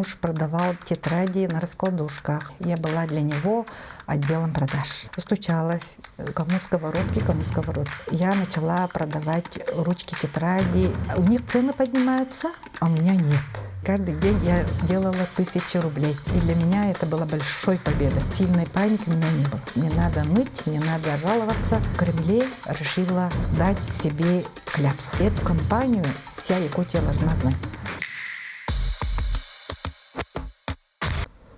муж продавал тетради на раскладушках. Я была для него отделом продаж. Постучалась, кому сковородки, кому сковородки. Я начала продавать ручки, тетради. У них цены поднимаются, а у меня нет. Каждый день я делала 1000 рублей. И для меня это была большой победой. Сильной паники у меня не было. Не надо ныть, не надо жаловаться. В Кремле решила дать себе клятву. Эту компанию вся Якутия должна знать.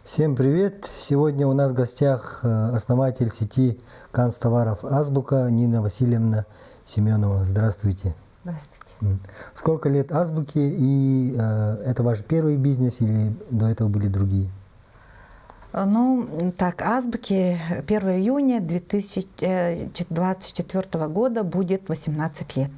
Всем привет! Сегодня у нас в гостях основатель сети канцтоваров «Азбука» Нина Васильевна Семенова. Здравствуйте. Здравствуйте. Сколько лет «Азбуке» и это ваш первый бизнес или до этого были другие? Ну, так, «Азбуке» 1 июня 2024 года будет 18 лет.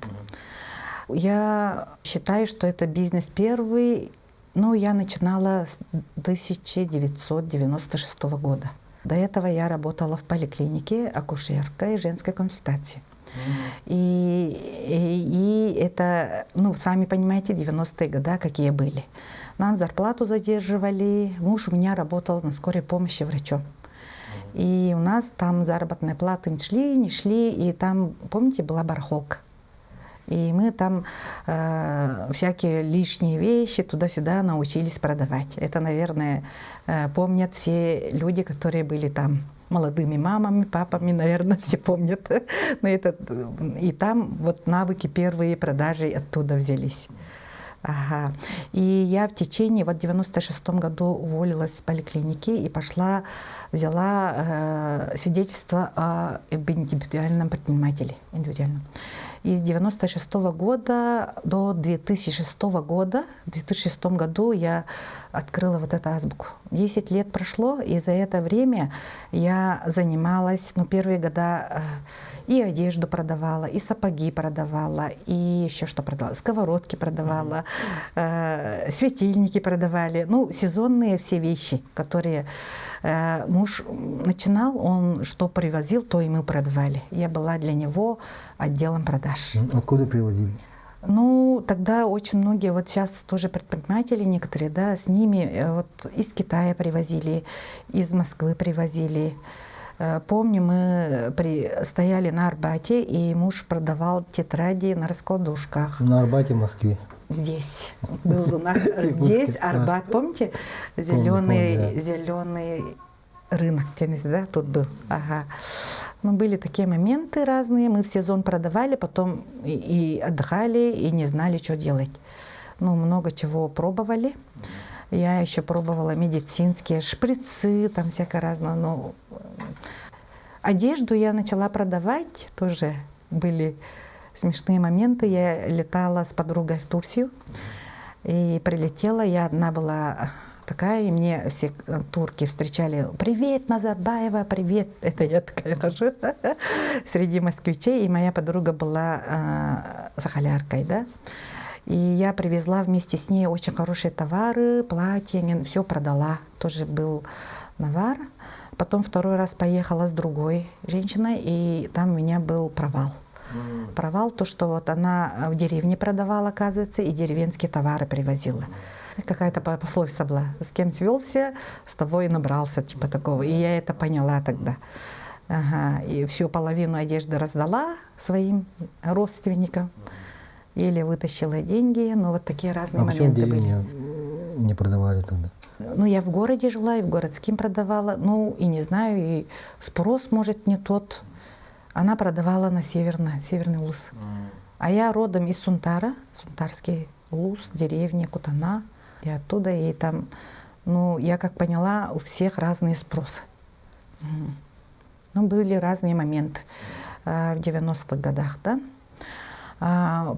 Я считаю, что это бизнес первый. Ну, я начинала с 1996 года. До этого я работала в поликлинике акушеркой женской консультации. И это, ну, сами понимаете, 90-е годы какие были. Нам зарплату задерживали. Муж у меня работал на скорой помощи врачом. И у нас там заработные платы не шли. И там, помните, была барахолка. И мы там всякие лишние вещи туда-сюда научились продавать. Это, наверное, помнят все люди, которые были там молодыми мамами, папами, наверное, все помнят. Но это, и там вот навыки первые продажи оттуда взялись. Ага. И я в течение, вот в 96-м году уволилась с поликлиники и пошла, взяла свидетельство об индивидуальном предпринимателе. Индивидуальном. И с 96 года до 2006 года, в 2006 году я открыла вот эту азбуку. 10 лет прошло, и за это время я занималась, ну, первые года и одежду продавала, и сапоги продавала, и еще что продавала, сковородки продавала, светильники продавали, ну, сезонные все вещи, которые муж начинал, он что привозил, то и мы продавали. Я была для него отделом продаж. Откуда привозили? Ну, тогда очень многие, вот сейчас тоже предприниматели некоторые, да, с ними вот из Китая привозили, из Москвы привозили. Помню, мы стояли на Арбате, и муж продавал тетради на раскладушках. На Арбате в Москве? Здесь. Был у нас здесь Арбат, помните? Зеленый рынок, да, тут был. Ага. Ну, были такие моменты разные. Мы в сезон продавали, потом и отдыхали, и не знали, что делать. Ну, много чего пробовали. Я еще пробовала медицинские шприцы, там всякое разное. Но одежду я начала продавать, тоже были смешные моменты. Я летала с подругой в Турцию и прилетела. Я одна была такая, и мне все турки встречали: «Привет, Назарбаева, привет!» Это я такая хожу среди москвичей, и моя подруга была сахаляркой, да. И я привезла вместе с ней очень хорошие товары, платья, все продала. Тоже был навар. Потом второй раз поехала с другой женщиной, и там у меня был провал. Провал, то, что вот она в деревне продавала, оказывается, и деревенские товары привозила. Какая-то пословица была: с кем свелся, с того и набрался, типа такого. И я это поняла тогда. Ага. И всю половину одежды раздала своим родственникам. Еле вытащила деньги, но вот такие разные моменты были. А почему в деревне не продавали тогда? Ну, я в городе жила, и в городским продавала. Ну, и не знаю, и спрос, может, не тот. Она продавала на северный улус. А я родом из Сунтара, Сунтарский улус, деревня Кутана. И оттуда, и там, ну, я как поняла, у всех разные спросы. Ну, были разные моменты в 90-х годах, да.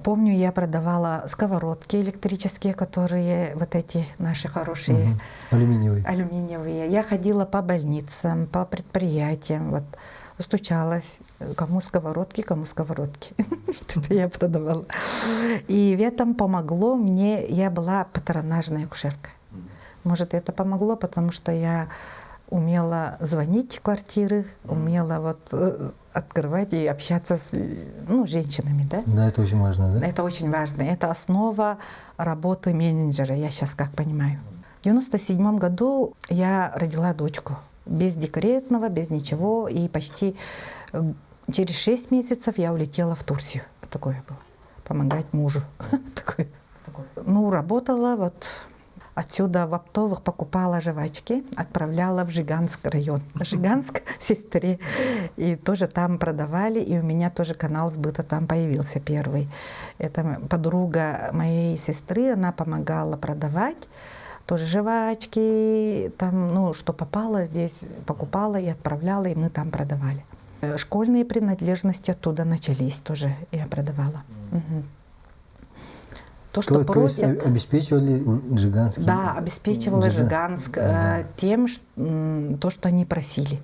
Помню, я продавала сковородки электрические, которые вот эти наши хорошие. Алюминиевые. Я ходила по больницам, по предприятиям, вот, стучалась, кому сковородки, кому сковородки. Это я продавала. И в этом помогло мне, я была патронажная акушерка. Может, это помогло, потому что я умела звонить в квартиры, умела вот открывать и общаться с, ну, женщинами, да? Да, это очень важно, да? Это очень важно. Это основа работы менеджера, я сейчас как понимаю. В 97 году я родила дочку. Без декретного, без ничего. И почти через 6 месяцев я улетела в Турцию. Такое было. Помогать мужу. Ну, работала вот отсюда в оптовых, покупала жвачки, отправляла в Жиганск район. Жиганск сестре. И тоже там продавали, и у меня тоже канал сбыта там появился первый. Это подруга моей сестры, она помогала продавать. Тоже жвачки, там, ну, что попало здесь, покупала и отправляла, и мы там продавали. Школьные принадлежности оттуда начались тоже, я продавала. Угу. То, что то есть обеспечивали Жиганск? Да, обеспечивала Жиганск тем, то, что они просили.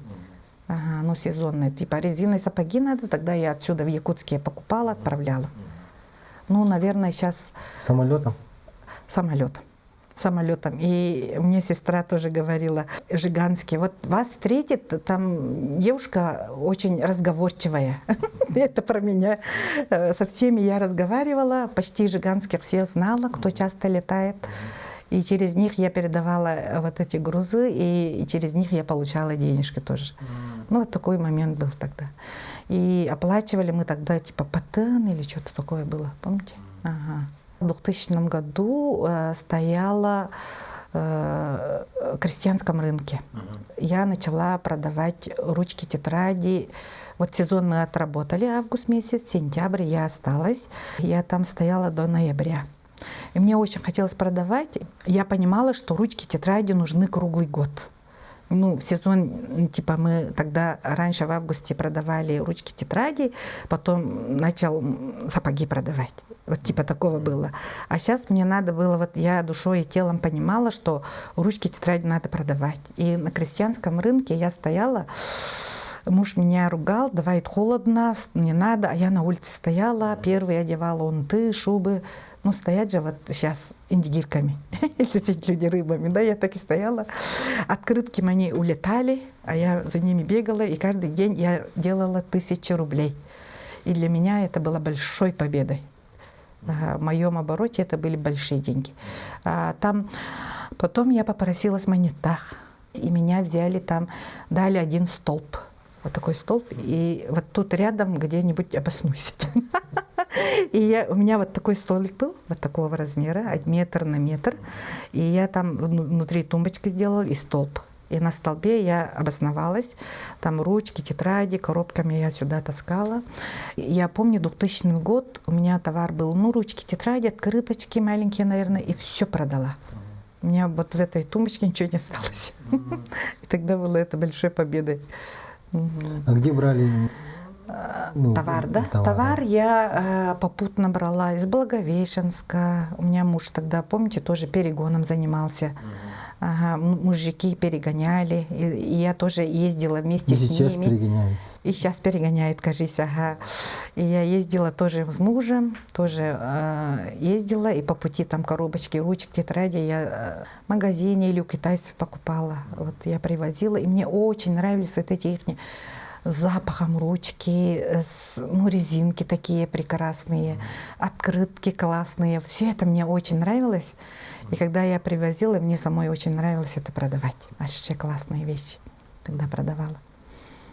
Ага, ну, сезонные. Типа резиновые сапоги надо, тогда я отсюда в Якутске покупала, отправляла. Ну, наверное, сейчас... Самолетом? Самолетом. И мне сестра тоже говорила, Жиганске, вот вас встретит, там девушка очень разговорчивая. Это про меня. Со всеми я разговаривала, почти Жиганске всех знала, кто часто летает. И через них я передавала вот эти грузы, и через них я получала денежки тоже. Ну, вот такой момент был тогда. И оплачивали мы тогда типа патен или что-то такое было, помните? Ага. В 2000 году стояла в крестьянском рынке. Я начала продавать ручки, тетради. Вот сезон мы отработали, август месяц, сентябрь я осталась. Я там стояла до ноября. И мне очень хотелось продавать. Я понимала, что ручки, тетради нужны круглый год. Ну, в сезон, типа, мы тогда раньше в августе продавали ручки, тетради, потом начал сапоги продавать. Вот типа такого было. А сейчас мне надо было, вот я душой и телом понимала, что ручки, тетради надо продавать. И на крестьянском рынке я стояла, муж меня ругал, давай холодно, не надо, а я на улице стояла, первые одевала унты, шубы. Ну, стоять же вот сейчас индигирками, лететь люди рыбами, да, я так и стояла. Открытки мои улетали, а я за ними бегала, и каждый день я делала 1000 рублей. И для меня это было большой победой. В моем обороте это были большие деньги. Там потом я попросилась в Манитах, и меня взяли там, дали один столб. Вот такой столб, и вот тут рядом где-нибудь обоснуйся. И у меня вот такой столик был, вот такого размера, метр на метр. И я там внутри тумбочки сделала и столб. И на столбе я обосновалась. Там ручки, тетради, коробками я сюда таскала. Я помню, 2000 год, у меня товар был, ну, ручки, тетради, открыточки маленькие, наверное, и все продала. У меня вот в этой тумбочке ничего не осталось. И тогда было это большой победой. А где брали товар, да? Товар я попутно брала из Благовещенска. У меня муж тогда, помните, тоже перегоном занимался. Ага, мужики перегоняли, и я тоже ездила вместе с ними. И сейчас перегоняют. И сейчас перегоняют, кажись, ага. И я ездила тоже с мужем, тоже ездила, и по пути там коробочки, ручек, тетради я в магазине или у китайцев покупала. Вот я привозила, и мне очень нравились вот эти их запахом ручки, ну, резинки такие прекрасные, открытки классные. Все это мне очень нравилось. И когда я привозила, мне самой очень нравилось это продавать. Вообще классные вещи тогда продавала.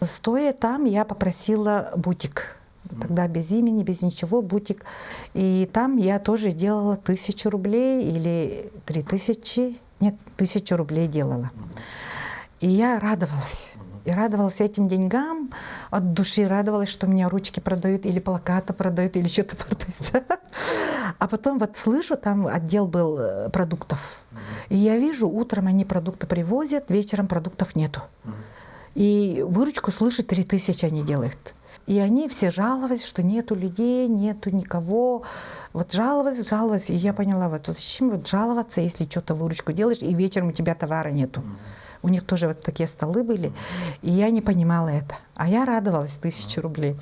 Стоя там, я попросила бутик. Тогда без имени, без ничего, бутик. И там я тоже делала 1000 рублей или 3000, нет, 1000 рублей делала. И я радовалась. И радовалась этим деньгам, от души радовалась, что меня ручки продают, или плакаты продают, или что-то продают. А потом вот слышу, там отдел был продуктов. И я вижу, утром они продукты привозят, вечером продуктов нету. И выручку, слышит, 3000 они делают. И они все жаловались, что нету людей, нету никого. Вот жаловались. И я поняла, вот зачем вот жаловаться, если что-то выручку делаешь, и вечером у тебя товара нету. У них тоже вот такие столы были, и я не понимала это. А я радовалась 1000 рублей.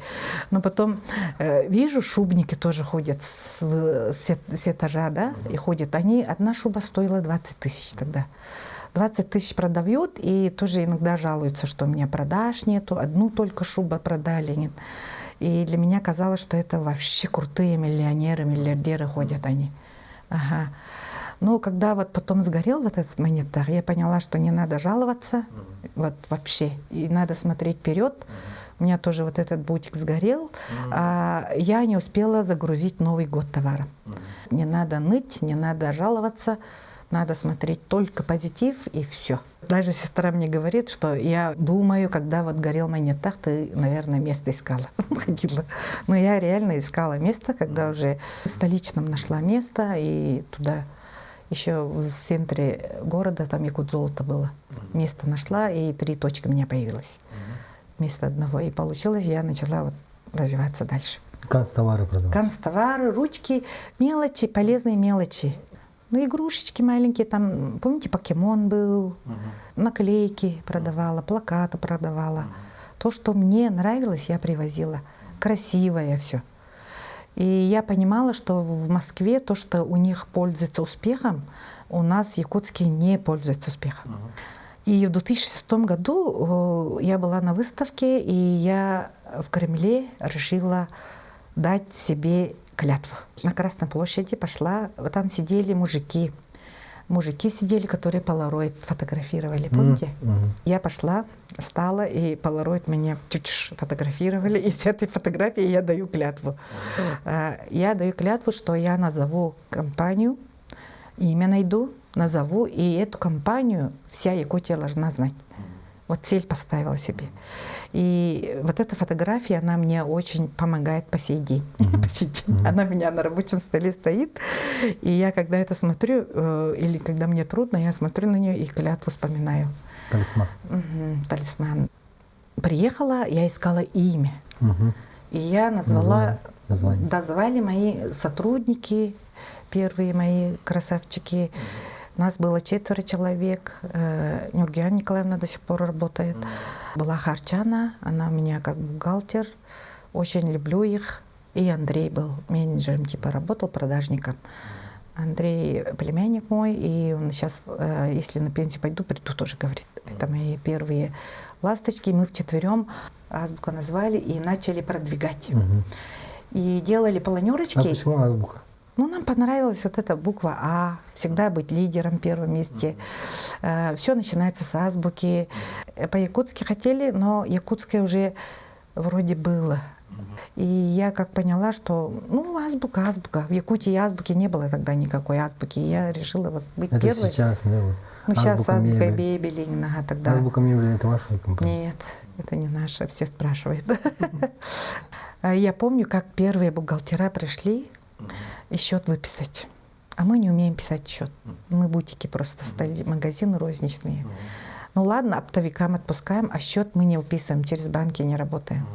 Но потом вижу, шубники тоже ходят с этажа, да, и ходят. Одна шуба стоила 20 000 тогда. 20 000 продают, и тоже иногда жалуются, что у меня продаж нету, одну только шубу продали. Нет. И для меня казалось, что это вообще крутые миллионеры, миллиардеры ходят они. Ага. Но когда вот потом сгорел вот этот монетар, я поняла, что не надо жаловаться вот вообще, и надо смотреть вперед. У меня тоже вот этот бутик сгорел, а я не успела загрузить Новый год товаром. Не надо ныть, не надо жаловаться, надо смотреть только позитив и все. Даже сестра мне говорит, что я думаю, когда вот горел монетар, ты, наверное, место искала, ходила. Но я реально искала место, когда уже в столичном нашла место, и туда еще в центре города, там Якут-Золото было. Место нашла, и 3 точки у меня появилось. Вместо одного. И получилось, я начала вот развиваться дальше. Канцтовары продавать. Канцтовары, ручки, мелочи, полезные мелочи. Ну, игрушечки маленькие, там, помните, покемон был, наклейки продавала, плакаты продавала. То, что мне нравилось, я привозила. Красивое все. И я понимала, что в Москве то, что у них пользуется успехом, у нас в Якутске не пользуется успехом. И в 2006 году я была на выставке, и я в Кремле решила дать себе клятву. На Красной площади пошла, там сидели мужики. Мужики сидели, которые полароид фотографировали, помните? Я пошла, встала, и полароид меня чуть-чуть фотографировали, и с этой фотографии я даю клятву. Я даю клятву, что я назову компанию, имя найду, назову, и эту компанию вся Якутия должна знать. Вот цель поставила себе. И вот эта фотография, она мне очень помогает по сей день. По сей день. Она у меня на рабочем столе стоит. И я, когда это смотрю, или когда мне трудно, я смотрю на нее и клятву вспоминаю. Талисман. Талисман. Приехала, я искала имя. И я назвала, дозвали мои сотрудники, первые мои красавчики. Нас было 4 человек. Нургиан Николаевна до сих пор работает. Была Харчана, она у меня как бухгалтер. Очень люблю их. И Андрей был менеджером, типа работал продажником. Андрей племянник мой, и он сейчас, если на пенсию пойду, приду тоже, говорит. Это мои первые ласточки. Мы вчетвером азбука назвали и начали продвигать. И делали планерочки. А почему азбука? Ну, нам понравилась вот эта буква А, всегда быть лидером в первом месте. Все начинается с азбуки. По-якутски хотели, но якутское уже вроде было. И я как поняла, что, ну, азбука, азбука. В Якутии азбуки не было тогда никакой азбуки. И я решила вот быть это первой. Сейчас, да? Вот. Ну, сейчас азбука Бебелина. Тогда... Азбука мебели — это ваша компания? Нет, это не наша, все спрашивают. Я помню, как первые бухгалтера пришли, и счет выписать. А мы не умеем писать счет. Мы бутики просто стали, магазины розничные. Ну ладно, оптовикам отпускаем, а счет мы не выписываем, через банки не работаем.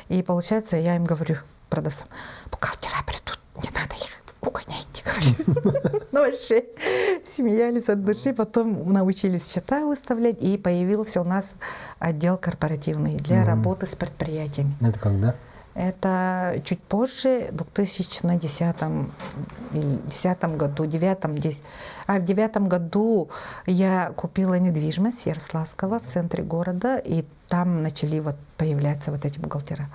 И получается, я им говорю, продавцам, бухгалтера придут, не надо их угоняйте, говорю. Ну вообще, смеялись от души, потом научились счета выставлять, и появился у нас отдел корпоративный для работы с предприятиями. Это когда? Это чуть позже, в 2010 году, в 2009 году я купила недвижимость Ярославского в центре города, и там начали вот появляться вот эти бухгалтера.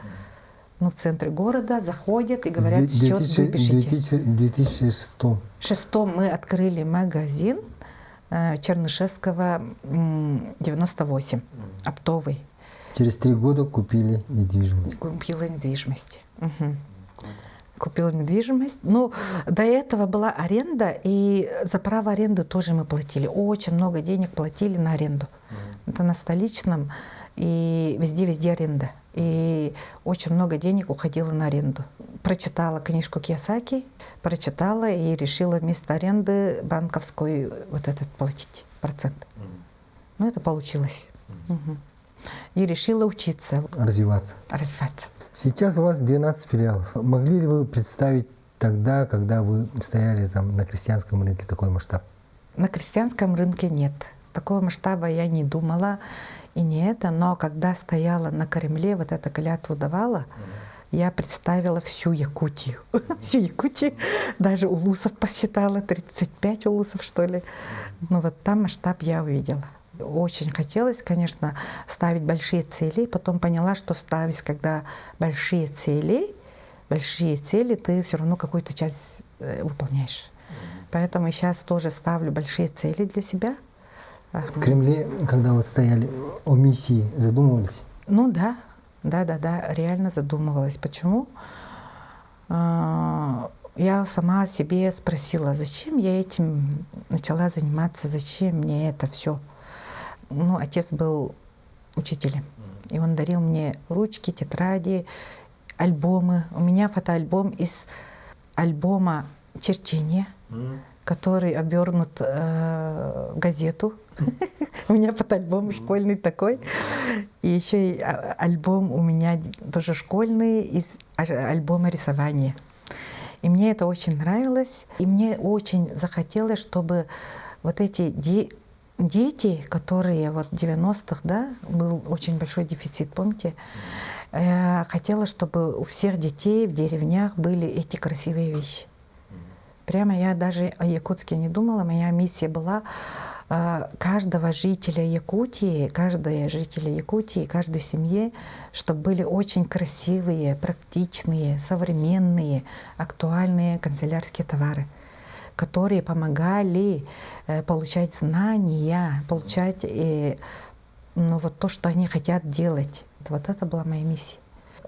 Ну, в центре города заходят и говорят, счет выпишите. В 2006 мы открыли магазин Чернышевского 98, оптовый. Через 3 года купили недвижимость. Купила недвижимость. Купила недвижимость. Но до этого была аренда, и за право аренды тоже мы платили. Очень много денег платили на аренду. Это на столичном, и везде аренда. И очень много денег уходило на аренду. Прочитала книжку Кийосаки, прочитала и решила вместо аренды банковскую вот этот платить процент. Ну, это получилось. И решила учиться. Развиваться. Сейчас у вас 12 филиалов. Могли ли вы представить тогда, когда вы стояли там на крестьянском рынке, такой масштаб? На крестьянском рынке нет. Такого масштаба я не думала. И не это, но когда стояла на Кремле, вот эту клятву давала, я представила всю Якутию. Всю Якутию. Даже улусов посчитала, 35 улусов, что ли. Но вот там масштаб я увидела. Очень хотелось, конечно, ставить большие цели. Потом поняла, что ставить, когда большие цели, ты все равно какую-то часть выполняешь. Поэтому сейчас тоже ставлю большие цели для себя. В Кремле, когда вот стояли, о миссии задумывались? Ну да, реально задумывалась. Почему? Я сама себе спросила, зачем я этим начала заниматься, зачем мне это все. Ну, отец был учителем, и он дарил мне ручки, тетради, альбомы. У меня фотоальбом из альбома черчения, который обернут в газету. У меня фотоальбом школьный такой. И еще и альбом у меня тоже школьный из альбома рисования. И мне это очень нравилось. И мне очень захотелось, чтобы вот эти дети, которые вот в 90-х, да, был очень большой дефицит, помните? Я хотела, чтобы у всех детей в деревнях были эти красивые вещи. Прямо я даже о Якутске не думала. Моя миссия была каждого жителя Якутии, каждой семье, чтобы были очень красивые, практичные, современные, актуальные канцелярские товары, которые помогали получать знания, получать ну, вот то, что они хотят делать. Вот это была моя миссия.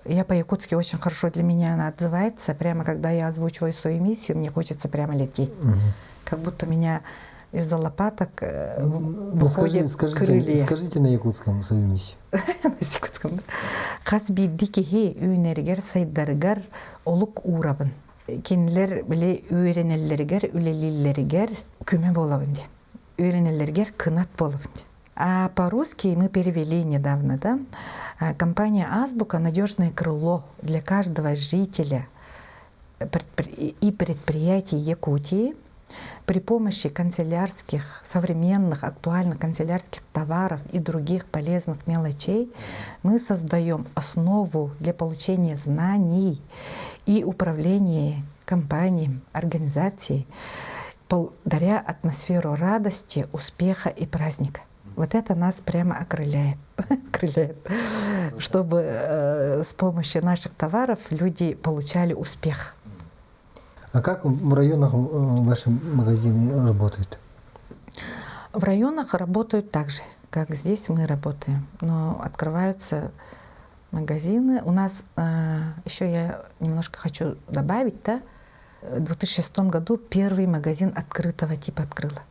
Я по-якутски очень хорошо, для меня она отзывается. Прямо когда я озвучиваю свою миссию, мне хочется прямо лететь. Как будто меня из-за лопаток выходят крылья. Скажите на якутском свою миссию. На якутском, да. Хасби дикихи үйнергер сайдаргар олук урабын. Кенлер биле үйренеллергер, үлелиллергер күмө болабын де. Үйренеллергер кынат болабын де. А по-русски мы перевели недавно, да? Компания «Азбука» — надежное крыло для каждого жителя и предприятий Якутии. При помощи канцелярских, современных, актуальных канцелярских товаров и других полезных мелочей мы создаем основу для получения знаний и управления компанией, организацией, даря атмосферу радости, успеха и праздника. Вот это нас прямо окрыляет, чтобы с помощью наших товаров люди получали успех. А как в районах ваши магазины работают? В районах работают так же, как здесь мы работаем. Но открываются магазины. У нас еще я немножко хочу добавить, да? В 2006 году первый магазин открытого типа открыла.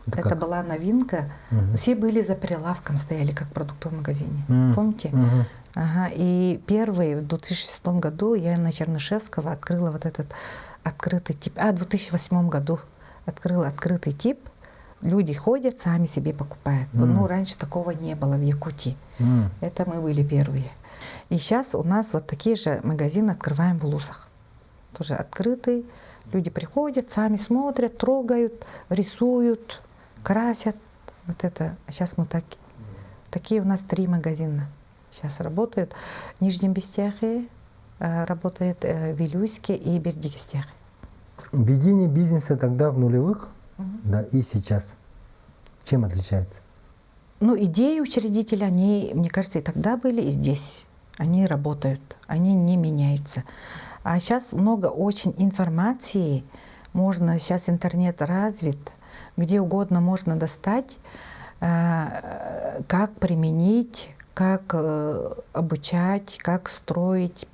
Это была новинка. Все были за прилавком, стояли как в продуктовом магазине. Помните? Ага. И первый в 2006 году я на Чернышевского открыла вот этот открытый тип. В 2008 году открыла открытый тип. Люди ходят, сами себе покупают. Ну, раньше такого не было в Якутии. Это мы были первые. И сейчас у нас вот такие же магазины открываем в Улусах. Тоже открытый. Люди приходят, сами смотрят, трогают, рисуют, красят. Вот это. А сейчас мы такие у нас 3 магазина сейчас работают. В Нижнем Бестяхе работает Вилюйске и Бердикестяхе. Ведение бизнеса тогда в нулевых, да, и сейчас. Чем отличается? Ну, идеи учредителя, они, мне кажется, и тогда были, и здесь. Они работают, они не меняются. А сейчас много очень информации. Можно, сейчас интернет развит, где угодно можно достать, как применить, как обучать, как строить,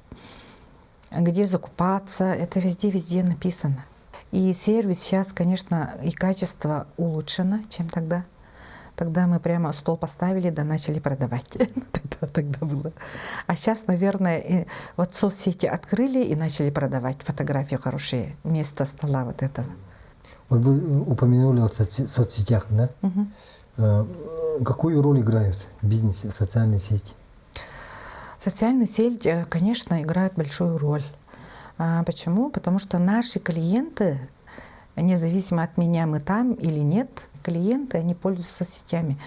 где закупаться. Это везде написано. И сервис сейчас, конечно, и качество улучшено, чем тогда. Тогда мы прямо стол поставили, да начали продавать. Тогда было. А сейчас, наверное, вот соцсети открыли и начали продавать фотографии хорошие вместо стола вот этого. Вот вы упомянули о соцсетях, да? Какую роль играют в бизнесе социальные сети? Социальные сети, конечно, играют большую роль. Почему? Потому что наши клиенты, независимо от меня, мы там или нет, клиенты, они пользуются соцсетями.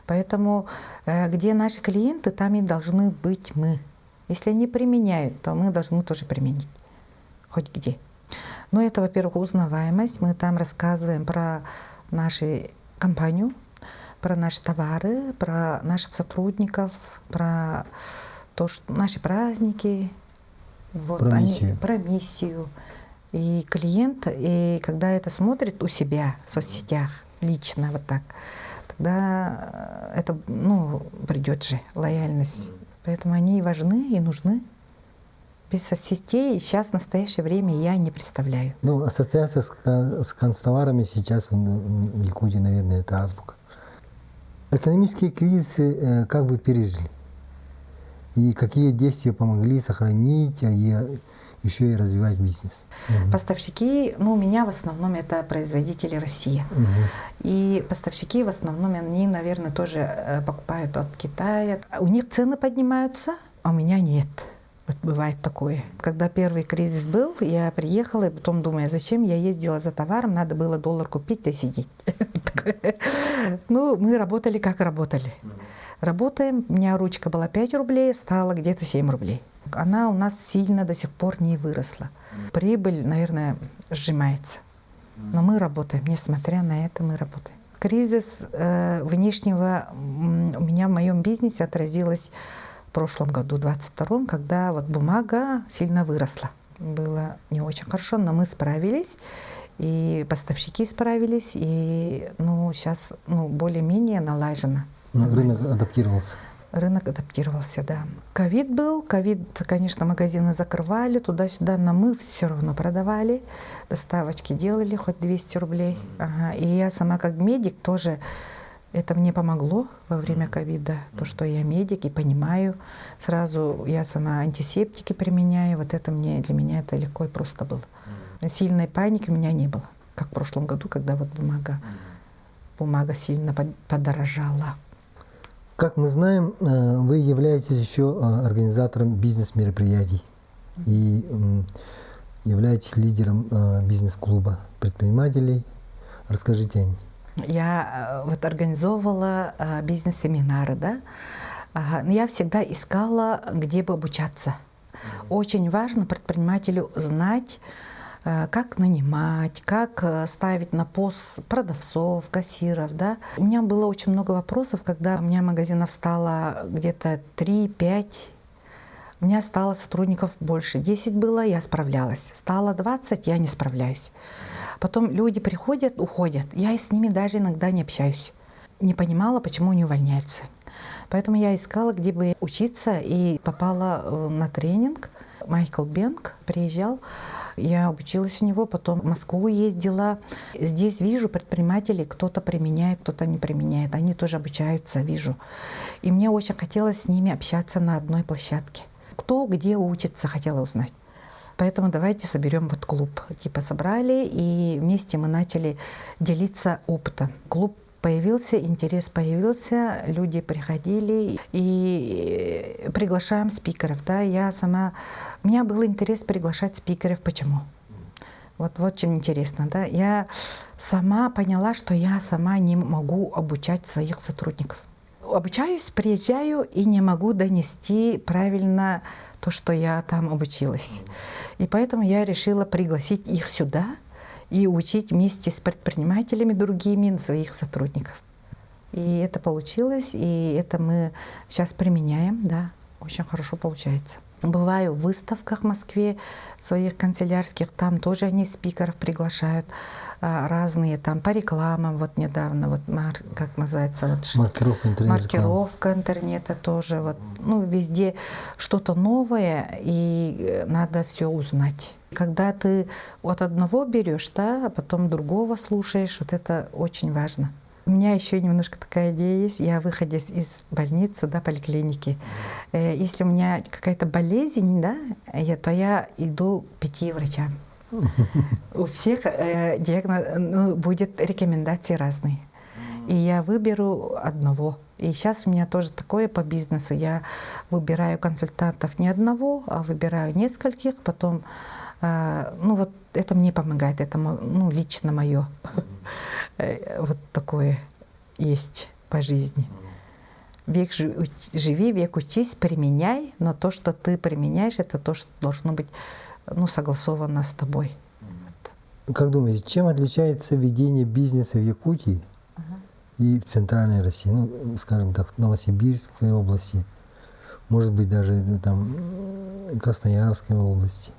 Поэтому где наши клиенты, там и должны быть мы. Если они применяют, то мы должны тоже применить. Хоть где. Но это, во-первых, узнаваемость. Мы там рассказываем про нашу компанию, про наши товары, про наших сотрудников, про то, что наши праздники. Вот, про миссию. Про миссию. И клиент, и когда это смотрит у себя в соцсетях, лично вот так, тогда это, придет же лояльность. Поэтому они важны и нужны. Без соцсетей сейчас в настоящее время я не представляю. Ну, ассоциация с канцтоварами сейчас в Якутии, наверное, это азбука. Экономические кризисы как вы пережили? И какие действия помогли сохранить и еще и развивать бизнес? Поставщики, у меня в основном это производители России. И поставщики в основном, они, наверное, тоже покупают от Китая. У них цены поднимаются, а у меня нет. Вот бывает такое. Когда первый кризис был, я приехала, и потом думаю, зачем я ездила за товаром, надо было $1 купить и сидеть. Мы работали как работали. Работаем, у меня ручка была 5 рублей, стала где-то 7 рублей. Она у нас сильно до сих пор не выросла. Прибыль, наверное, сжимается. Но мы работаем, несмотря на это мы работаем. Кризис внешнего у меня в моем бизнесе отразилось в прошлом году, 22-м, когда вот бумага сильно выросла. Было не очень хорошо, но мы справились, и поставщики справились, и сейчас более-менее налажено. Рынок адаптировался. Рынок адаптировался, да. Ковид был, конечно, магазины закрывали, туда-сюда, но мы все равно продавали, доставочки делали, хоть 200 рублей. Ага. И я сама как медик тоже, это мне помогло во время ковида, то, что я медик и понимаю. Сразу я сама антисептики применяю, вот это для меня это легко и просто было. Сильной паники у меня не было, как в прошлом году, когда вот бумага сильно подорожала. Как мы знаем, вы являетесь еще организатором бизнес-мероприятий и являетесь лидером бизнес-клуба предпринимателей. Расскажите о ней. Я организовывала бизнес-семинары, да. Я всегда искала, где бы обучаться. Очень важно предпринимателю знать, как нанимать, как ставить на пост продавцов, кассиров. Да. У меня было очень много вопросов, когда у меня магазинов стало где-то 3-5. У меня стало сотрудников больше. 10 было, я справлялась. Стало 20, я не справляюсь. Потом люди приходят, уходят. Я с ними даже иногда не общаюсь. Не понимала, почему они увольняются. Поэтому я искала, где бы учиться, и попала на тренинг. Майкл Бенк приезжал. Я обучилась у него, потом в Москву ездила. Здесь вижу предпринимателей, кто-то применяет, кто-то не применяет. Они тоже обучаются, вижу. И мне очень хотелось с ними общаться на одной площадке. Кто где учится, хотела узнать. Поэтому давайте соберем клуб. Собрали, и вместе мы начали делиться опытом. Клуб появился, интерес появился, люди приходили, и приглашаем спикеров. Да, у меня был интерес приглашать спикеров. Почему? Вот очень интересно. Да? Я сама поняла, что я сама не могу обучать своих сотрудников. Обучаюсь, приезжаю и не могу донести правильно то, что я там обучилась. И поэтому я решила пригласить их сюда и учить вместе с предпринимателями другими своих сотрудников. И это получилось, и это мы сейчас применяем, да, очень хорошо получается. Бываю в выставках в Москве, своих канцелярских, там тоже они спикеров приглашают, разные там по рекламам, недавно, как называется, маркировка интернета. Маркировка интернета тоже, везде что-то новое, и надо все узнать. Когда ты от одного берешь, да, а потом другого слушаешь, это очень важно. У меня еще немножко такая идея есть. Я, выходя из больницы, да, поликлиники, если у меня какая-то болезнь, да, то я иду к 5 врачам. У всех будет рекомендации разные. И я выберу одного. И сейчас у меня тоже такое по бизнесу. Я выбираю консультантов не одного, а выбираю нескольких. Потом, это мне помогает. Это лично мое. Вот такое есть по жизни. Век живи, век учись, применяй, но то, что ты применяешь, это то, что должно быть согласовано с тобой. Как думаете, чем отличается ведение бизнеса в Якутии и в Центральной России, скажем так, в Новосибирской области, может быть, даже там Красноярской области?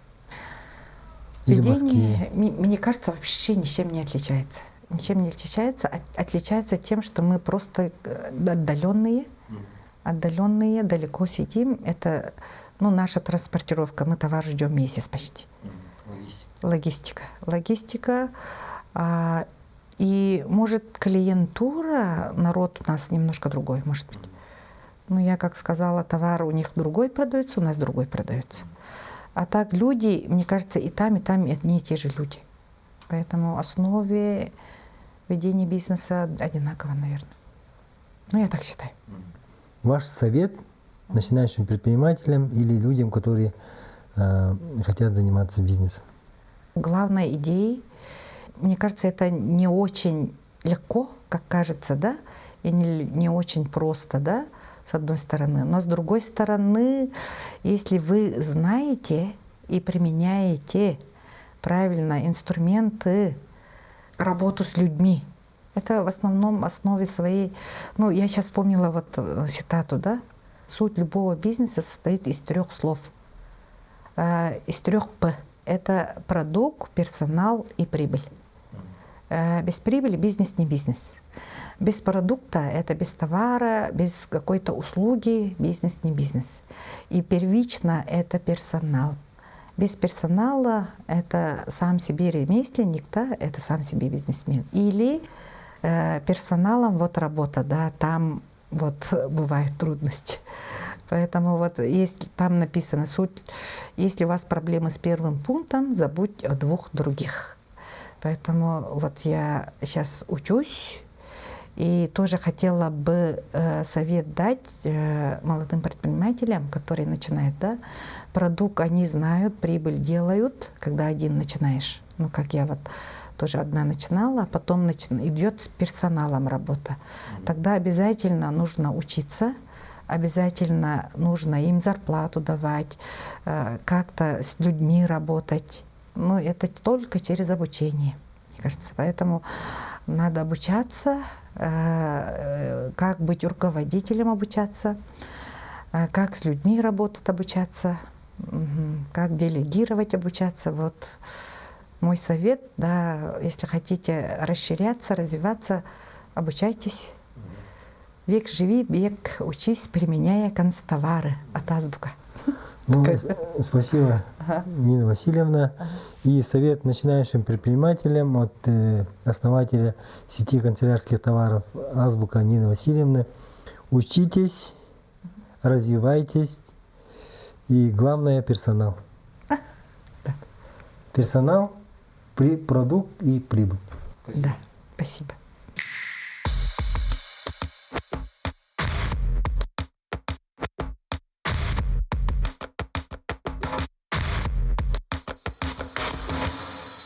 Или в Москве? Мне кажется, вообще ничем не отличается. Ничем не отличается. Отличается тем, что мы просто отдаленные, далеко сидим. Это наша транспортировка. Мы товар ждем месяц почти. Логистика. И может клиентура, народ у нас немножко другой, может быть. Я как сказала, товар у них другой продается, у нас другой продается. А так люди, мне кажется, и там одни и те же люди. Поэтому основе ведения бизнеса одинаково, наверное. Я так считаю. Ваш совет начинающим предпринимателям или людям, которые хотят заниматься бизнесом? Главная идея, мне кажется, это не очень легко, как кажется, да, и не очень просто, да, с одной стороны. Но с другой стороны, если вы знаете и применяете правильно инструменты, работу с людьми, это в основном основе своей. Я сейчас вспомнила цитату, да, суть любого бизнеса состоит из 3 слов, из 3 П. Это продукт, персонал и прибыль. Без прибыли бизнес не бизнес. Без продукта, это без товара, без какой-то услуги, бизнес не бизнес. И первично это персонал. Без персонала это сам себе ремесленник, да, это сам себе бизнесмен. Или персоналом работа, да, там бывают трудности. Поэтому если там написано суть, если у вас проблемы с первым пунктом, забудь о 2 других. Поэтому я сейчас учусь и тоже хотела бы совет дать молодым предпринимателям, которые начинают, да, продукт они знают, прибыль делают, когда один начинаешь. Как я тоже одна начинала, а потом идет с персоналом работа. Тогда обязательно нужно учиться, обязательно нужно им зарплату давать, как-то с людьми работать. Это только через обучение, мне кажется. Поэтому надо обучаться, как быть руководителем обучаться, как с людьми работать обучаться, как делегировать обучаться. Мой совет, да, если хотите расширяться, развиваться, обучайтесь. Век живи, век учись, применяя констовары от азбука. Спасибо, Нина Васильевна. И совет начинающим предпринимателям от основателя сети канцелярских товаров Азбука Нины Васильевны. Учитесь, развивайтесь и главное персонал. Персонал, продукт и прибыль. Да, спасибо.